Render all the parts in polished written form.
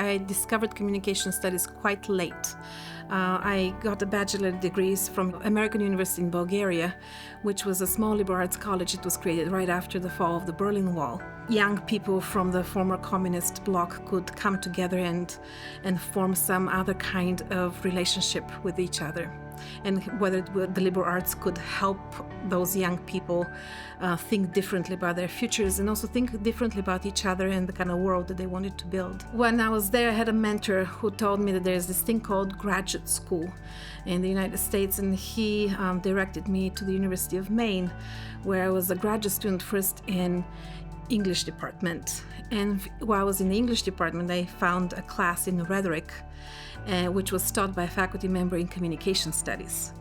I discovered communication studies quite late. I got a bachelor degrees from American University in Bulgaria, which was a small liberal arts college. It was created right after the fall of the Berlin Wall. Young people from the former communist bloc could come together and form some other kind of relationship with each other. And whether the liberal arts could help those young people think differently about their futures and also think differently about each other and the kind of world that they wanted to build. When I was there, I had a mentor who told me that there's this thing called graduate school in the United States, and he directed me to the University of Maine, where I was a graduate student first in English department. And while I was in the English department, I found a class in rhetoric, which was taught by a faculty member in communication studies.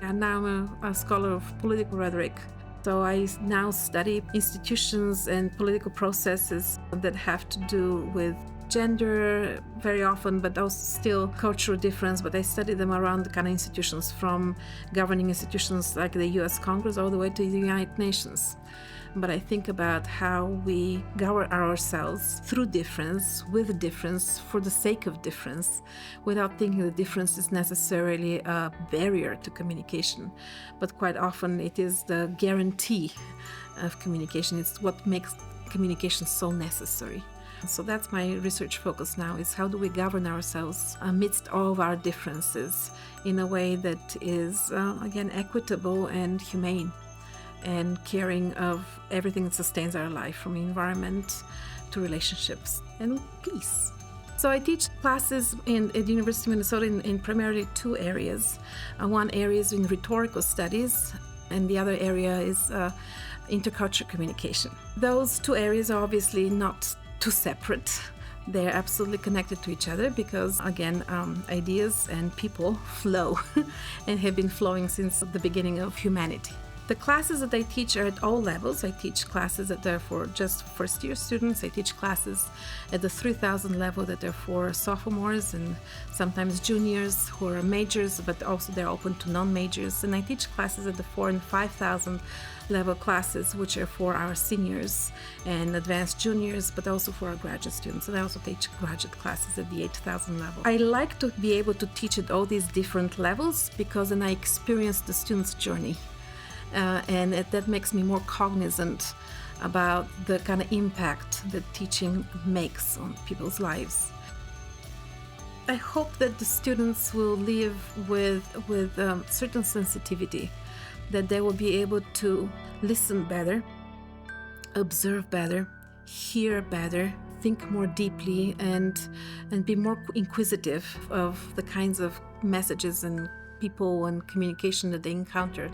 And now I'm a scholar of political rhetoric. So I now study institutions and political processes that have to do with gender very often, but also still cultural difference. But I study them around the kind of institutions, from governing institutions like the US Congress all the way to the United Nations. But I think about how we govern ourselves through difference, with difference, for the sake of difference, without thinking the difference is necessarily a barrier to communication. But quite often it is the guarantee of communication. It's what makes communication so necessary. So that's my research focus now, is how do we govern ourselves amidst all of our differences in a way that is, again, equitable and humane, and caring of everything that sustains our life, from environment to relationships and peace. So I teach classes at the University of Minnesota in primarily two areas. One area is in rhetorical studies, and the other area is intercultural communication. Those two areas are obviously not too separate. They're absolutely connected to each other because, again, ideas and people flow and have been flowing since the beginning of humanity. The classes that I teach are at all levels. I teach classes that are for just first-year students. I teach classes at the 3,000 level that are for sophomores and sometimes juniors who are majors, but also they're open to non-majors. And I teach classes at the 4,000 and 5,000 level classes, which are for our seniors and advanced juniors, but also for our graduate students. And I also teach graduate classes at the 8,000 level. I like to be able to teach at all these different levels because then I experience the student's journey. And that makes me more cognizant about the kind of impact that teaching makes on people's lives. I hope that the students will live with certain sensitivity, that they will be able to listen better, observe better, hear better, think more deeply, and be more inquisitive of the kinds of messages and people and communication that they encounter.